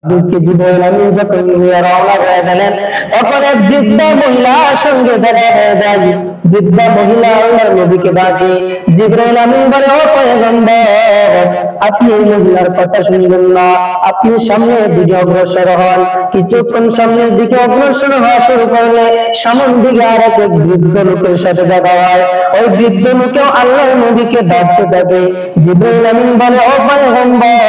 জিবরাইল আমিন যখন নিয়ে রওনা হয়ে গেলেন, তখন এক বৃদ্ধা মহিলার সঙ্গে দেখা হয়ে যায়। বৃদ্ধা মহিলা আল্লাহর নবীকে ডাকে। জিবরাইল আমিন বলে, ও পয়গম্বর, আপনি এই মহিলার কথা শুনবেন না, আপনি সামনের দিকে অগ্রসর হন। কিছুক্ষণ সামনের দিকে অগ্রসর হওয়া শুরু করলে সামন দিকে আর এক বৃদ্ধ লোকের সাথে দেখা হয়। ওই বৃদ্ধ লোকেও আল্লাহর নবীকে ডাকতে থাকে। জিবরাইল আমিন বলে, ও পয়গম্বর,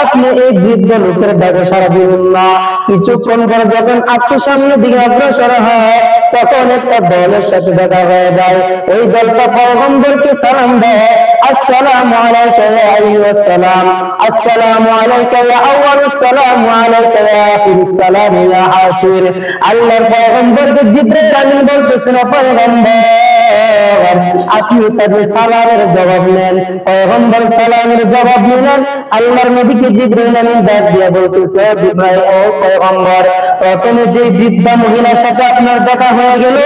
আপনি এই বৃদ্ধ লোকের ডাকে সাড়া দিবেন না। কিছুক্ষণ পরে যখন আপনি সামনের দিকে অগ্রসর হয়, তখন একটা দলের সাথে দেখা হয়ে যায়। ওই দলটা পয়গম্বরকে সালাম দেয়, আসসালামু আলাইকা ইয়া আইয়ুহাস সালাম, আসসালামু আলাইকা ইয়া আউয়ালুস সালাম, ওয়া আলাইকা ইয়া আখিরুস সালাম ইয়া আশির। আল্লাহর পয়গম্বরকে জিবরাইল আমিন বলতেছেন, পয়গম্বর, আপনি তাদের সালামের জবাব নেন। পয়গম্বর সালামের জবাব নিলেন। আল্লাহর নবীকে জিবরাইল আমিন ডাক দিয়া বলতেছে, জিবরাইল, ও পয়গম্বর, প্রথমে যে বৃদ্ধা মহিলার সাথে আপনার দেখা হয়ে গেল,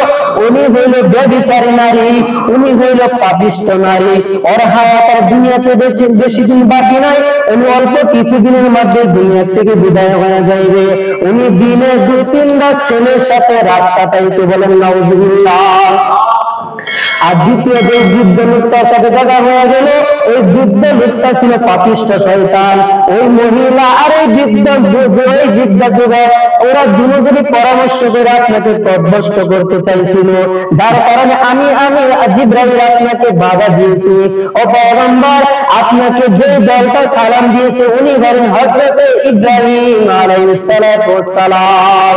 উনি হইল ব্যভিচারী নারী, উনি হইল পাপিষ্ঠ নারী। ওর হায়াতের দুনিয়াতে বেশি দিন বাকি নাই, উনি অল্প কিছুদিনের মধ্যে দুনিয়া থেকে বিদায় হয়ে যাইবে। উনি দিনে 2-3 রাত ছেলের সাথে রাত কাটাইতে বলেন, নাউজুবিল্লাহ। আর দ্বিতীয় যে বৃদ্ধ লোকটার সাথে দেখা হয়ে গেল, ওই বৃদ্ধ লোকটা ছিল পাপিষ্ঠ শয়তান। ওই মহিলা আর ওই বৃদ্ধ যুবক, ওরা দুজনে পরামর্শ করে আপনাকে পথভ্রষ্ট করতে চাইছিল, যার কারণে আমি জিবরাইল আপনাকে বাধা দিয়েছি। ও পয়গম্বর, আপনাকে যে দলটা সালাম দিয়েছে উনি হলেন হযরত ইব্রাহিম আলাইহিস সালাতু ওয়াস সালাম।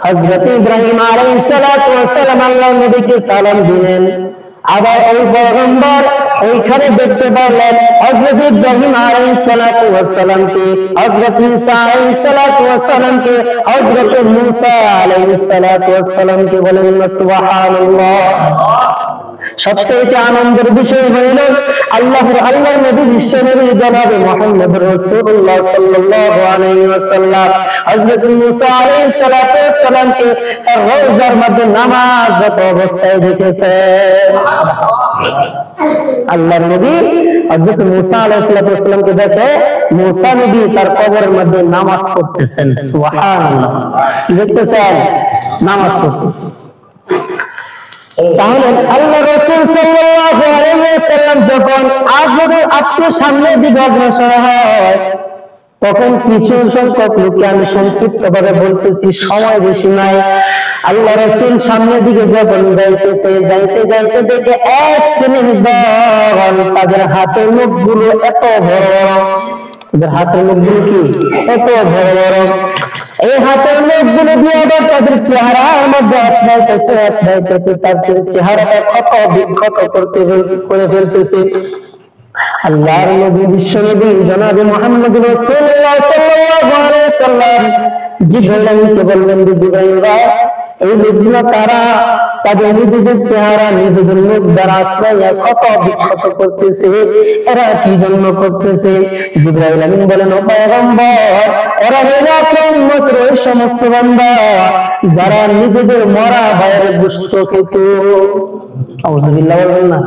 হযরত ইব্রাহিম আলাইহিস সালাতু ওয়াস সালাম আল্লাহর নবীকে সালাম দিলেন। আবার ওই পয়গম্বর ওইখানে দেখতে পেলেন হযরত ইব্রাহিম আলাইহিস সালাতু ওয়াস সালামকে, হযরত ঈসা আলাইহিস সালাতু ওয়াস সালামকে, হযরত মুসা আলাইহিস সালাতু ওয়াস সালামকে। বলেন সুবহানাল্লাহ। সবচেয়ে আনন্দের বিষয় হইল আল্লাহর নবী বিশ্বনবী জনাবে মুহাম্মদ রাসূলুল্লাহ সাল্লাল্লাহু আলাইহি ওয়াসাল্লাম হযরত মুসা আলাইহিস সালাতু ওয়াস সালামকে রওজার মধ্যে নামাজরত অবস্থায় দেখেছেন। আল্লাহর নবী হযরত মুসা আলাইহিস সালাতু ওয়াস সালামকে দেখে মুসা নবী তার কবরের মধ্যে নামাজ পড়তেছেন। সুবহানাল্লাহ। দেখতেছেন নামাজ পড়তেছেন। তাহলে আল্লাহ রাসূল সাল্লাল্লাহু আলাইহি ওয়াসাল্লাম যখন আপনার সামনের দিকে অগ্রসর হয়, তখন কিছু সংখ্যক লোককে আমি সংক্ষিপ্ত ভাবে বলতেছি, সময় বেশি নাই। আল্লাহ রাসূল সামনের দিকে যখন যাইতেছে, যাইতে যাইতে দেখে এক শ্রেণীর দল, তাদের হাতের মুখগুলো এত বড়, তাদের হাতের মুখগুলো কি এত বড় বড়, এই হাতের মুখগুলো দিয়ে আবার তাদের চেহারার মধ্যে আশ্রাইতেছে, তাদের চেহারাটা কত বিক্ষত করে ফেলতেছে। আল্লাহর নবী বিশ্বনবী জনাবে মুহাম্মদ রাসূলুল্লাহ সাল্লাল্লাহু আলাইহি ওয়াসাল্লাম জিবরাইল আমিনকে বললেন, জিবরাইল, এই লোকগুলো তারা তাদের নিজেদের চেহারা নিজেদের মুখ দ্বারা আশ্রয় কত বিক্ষত করতেছে, এরা কি জন্য করতেছে? জিবরাইল আমিন বলেন, ও পয়গম্বর, এরা হইল আপনার উম্মতের ওই সমস্ত বান্দা যারা নিজেদের মরা ভাইয়ের গোশত খেত। আউযুবিল্লাহ বলবেন না।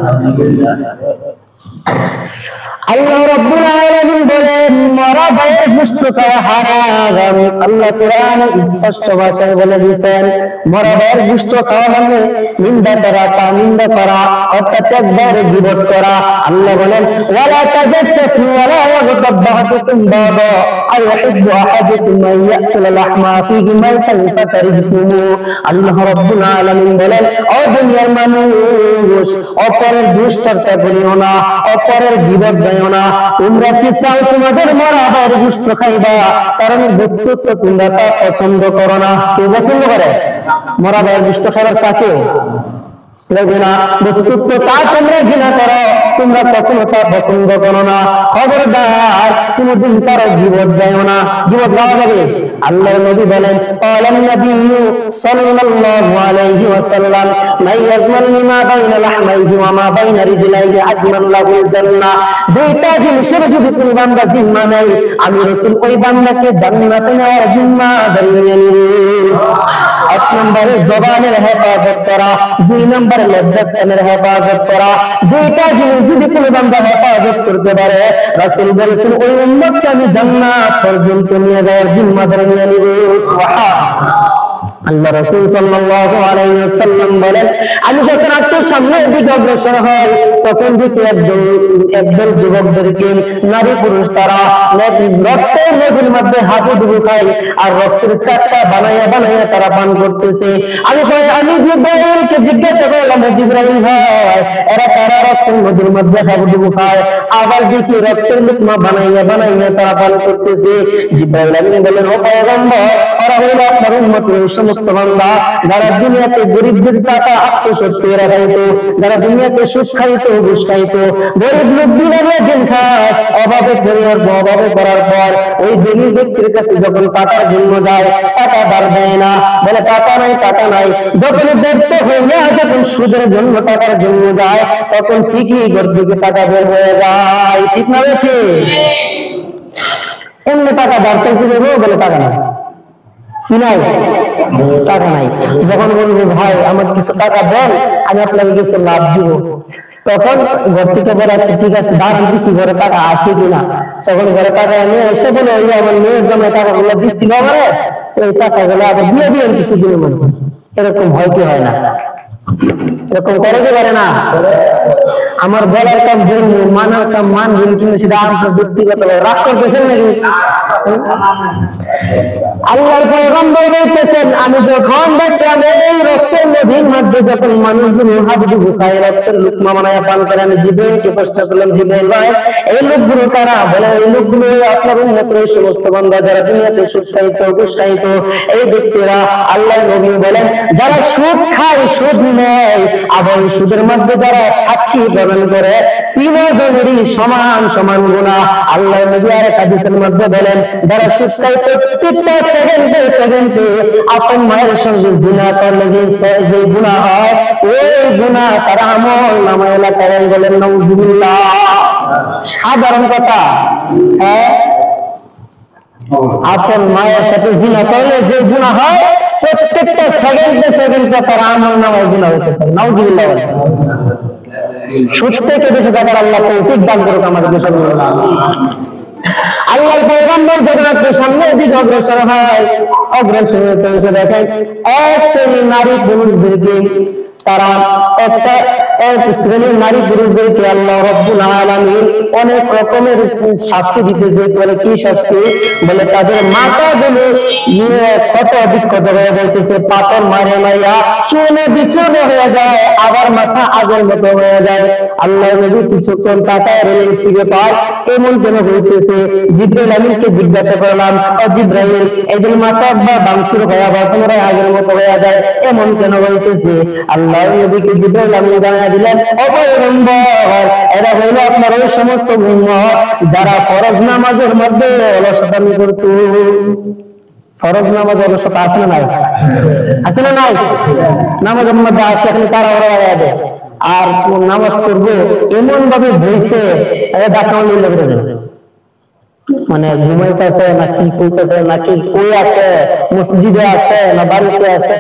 আল্লাহ রাব্বুল আলামিন বলেন, মরা ভাইয়ের গোশত খাওয়া হারাম। আল্লাহ কোরআনে স্পষ্ট ভাষায় বলে দিয়েছেন, মরা ভাইয়ের গোশত খাওয়া মানে নিন্দা করা, নিন্দা করা, অর্থাৎ একবারে গীবত করা। আল্লাহ বলেন, ওয়ালা তাজাসসু ওয়ালা ইয়াগতাব বা'দুকুম বা'দা আও ইউহিব্বু আহাদুকুম আন ইয়াকুলা লাহমা আখিহি মাইতান ফাকারিহতুমু। আল্লাহ রাব্বুল আলামিন বলেন, ও দুনিয়ার মানুষ, অপরের দুশ্চর্চা করিও না, অপরের গীবত গাইও না। তোমরা কি চাও তোমাদের মরা ভাইয়ের গোশত খাইবা? কারণ বস্তুত তোমরা তা পছন্দ করো না। কেউ পছন্দ করে মরা ভাইয়ের গোশত খাবার? চাকে না, বস্তুত তা তোমরা ঘৃণা করো, তোমরা কখনো তা পছন্দ করো না। খবরদার কোনদিন কারো গীবত গাইও না। গীবত গাওয়া যাবে? আল্লাহর নবী বলেন ক্বালান নবিয়্যু সাল্লাল্লাহু আলাইহি ওয়াসাল্লাম মান ইয়াজমান লিমা বাইনা লাহমাইহি ওয়া মা বাইনা রিজলাইহি আজমান লাহুল জান্নাহ। দুইটা জিনিসের যদি কোনো বান্দা জিম্মা নেয়, আমি রাসূল ওই বান্দাকে জান্নাতে নেওয়ার জিম্মা ধরিয়ে নিব। এক নম্বরে জবানের হেফাজত করা, দুই নম্বরে লজ্জাস্থানের হেফাজত করা। দুইটা জিনিস যদি কোনো বান্দা হেফাজত করতে পারে, রাসূল বলেছেন ওই উম্মতকে আমি জান্নাত পর্যন্ত নিয়ে যাওয়ার জিম্মাদারি নিয়ে নিব। সুবহানাল্লাহ। আল্লাহ রাসূল সাল্লাল্লাহু আলাইহি ওয়াসাল্লাম বলেন, আমি যখন আপনার সামনের দিকে অগ্রসর হই, তখন দেখি একদল যুবকদেরকে, নারী পুরুষ তারা রক্তের নদীর মধ্যে হাবুডুবু খায় আর রক্তের চাকা বানাইয়া বানাইয়া তারা পান করতেছে। আমি জিবরাইলকে জিজ্ঞাসা করলাম, জিবরাইল ভাই, এরা তারা রক্তের নদীর মধ্যে হাবুডুবু খায়, আবার দেখি রক্তের লুকমা বানাইয়া বানাইয়া তারা পান করতেছে। জিবরাইল আমিন বলেন, ও পয়গম্বর, ওরা হলো আপনার উম্মতের সমস্ত বান্দা যারা দুনিয়াতে গরিবদের টাকা আত্মসত্ত্বে রাখাইতো, যারা দুনিয়াতে সুদ খাইতো, ঘুষ খাইতো, গরিব লোক দিনে দিন খায়, অভাবে করার পর ওই ধনী ব্যক্তির কাছে যখন টাকার জন্য যায়, টাকা ধার দেয় না, বলে টাকা নাই টাকা নাই। যখন ব্যর্থ হয়ে যায়, যখন সুদের জন্য টাকার জন্য যায়, তখন ঠিকই ঘর থেকে টাকা বের হয়ে যায়। ঠিক না বলছে? এমনি টাকা ধার চাইতে দেবো, বলে টাকা নাই, কি নাই, টাকা নাই। যখন বলবো ভাই আমার কিছু টাকা দেন, আমি আপনাকে কিছু লাভ দিব, তখন ঘর থেকে বেড়াচ্ছে, ঠিক আছে দাঁড়ান দেখি ঘরে টাকা আছে কিনা। তখন ঘরে টাকা নিয়ে এসে বলে, ওই আমার মেয়ের জন্য টাকাগুলো দিচ্ছিল আমারে, ওই টাকাগুলো আবার দিয়ে দিলেন কিছুদিনের মধ্যে। এরকম হয় কি হয় না? এরকম করে কি করে না? আমার বলার কাম জন্য মানার কাম মানবেন, কিন্তু সেটা আপনার ব্যক্তিগত রাগ করতেছেন নাকি? আল্লাহর পয়গম্বর বলতেছেন, আমি যখন দেখলাম এই রক্তের নদীর মধ্যে যখন মানুষগুলো হাবুডুবু খায়, রক্তের লুকমা বানায়া পান করে, আমি জিবরাইলকে প্রশ্ন করলাম, জিবরাইল ভাই এই লোকগুলো কারা? বলে এই লোকগুলো আপনার উম্মতের এই সমস্ত বান্দা যারা দুনিয়াতে সুদ খাইতো, ঘুষ খাইতো, এই ব্যক্তিরা। আল্লাহর নবী বলেন, যারা সুদ খায়, সুদ নেয়, আবার সুদের মধ্যে যারা সাক্ষী প্রদান করে, তিনজনেরই সমান সমান গুনাহ। আল্লাহর নবী আরেক হাদিসের মধ্যে বলেন, যারা সুদ খায় প্রত্যেকটা সেকেন্ডে আপন মায়ের সঙ্গে জিনা করলে যে গুনাহ হয়, ওই গুনাহ তার আমল নামায় লেখা হয়। বলেন নাউজুবিল্লাহ। সাধারণ কথা, হ্যাঁ, আপন মায়ের সাথে জিনা করলে যে গুনাহ হয়, প্রত্যেকটা সেকেন্ডে তার আমল নামায় গুনাহ হতে পারে। নাউজুবিল্লাহ। সুদ থেকে বেশি টাকার আল্লাহ তৌফিক দান করুক আমাদেরকে সকলকে। আল্লাহর পয়গম্বর যখন আপনার সামনের দিকে অগ্রসর হয়, অগ্রসর হতে দেখেন এক শ্রেণীর নারী পুরুষদেরকে, তারা এক শ্রেণীর নারী পুরুষদেরকে আল্লাহ রাব্বুল আলামিন অনেক রকমের শাস্তি দিতেছে। বলে কি শাস্তি? বলে তাদের মাথাগুলো ক্ষত বিক্ষত হয়ে যাইতেছে, পাথর মারে মারিয়া চুনে বিচুনে হয়ে যায়, আবার মাথা আগের মতো হয়ে যায়। আল্লাহ নবী কিছুক্ষণ তাকায় রইলেন, ফিরে পায় এমন কেন হইতেছে? জিবরাইল আমিনকে জিজ্ঞাসা করলাম, ও জিবরাইল, এদের মাথা বা বাংসুর হয়ে আবার পুনরায় আগের মতো হয়ে যায়, এমন কেন হইতেছে? আল্লাহ নবীকে জিবরাইল আমিন জানায় দিলেন, ও পয়গম্বর, এরা হইল আপনার ওই সমস্ত উম্মত যারা ফরজ নামাজের মধ্যে অলসতামি করত। ফরজ নামাজ অলসতা আছে না নাই? আছে না নাই? নামাজের মধ্যে আসে এখন তারা ওরা দেয়, আর নামাজ পড়বো এমন ভাবে বইছে ডাকা নিলে করে দেবে, মানে ঘুমাইতেছে নাকি কইতেছে নাকি কই আছে, মসজিদে আছে না বাড়িতে আছে।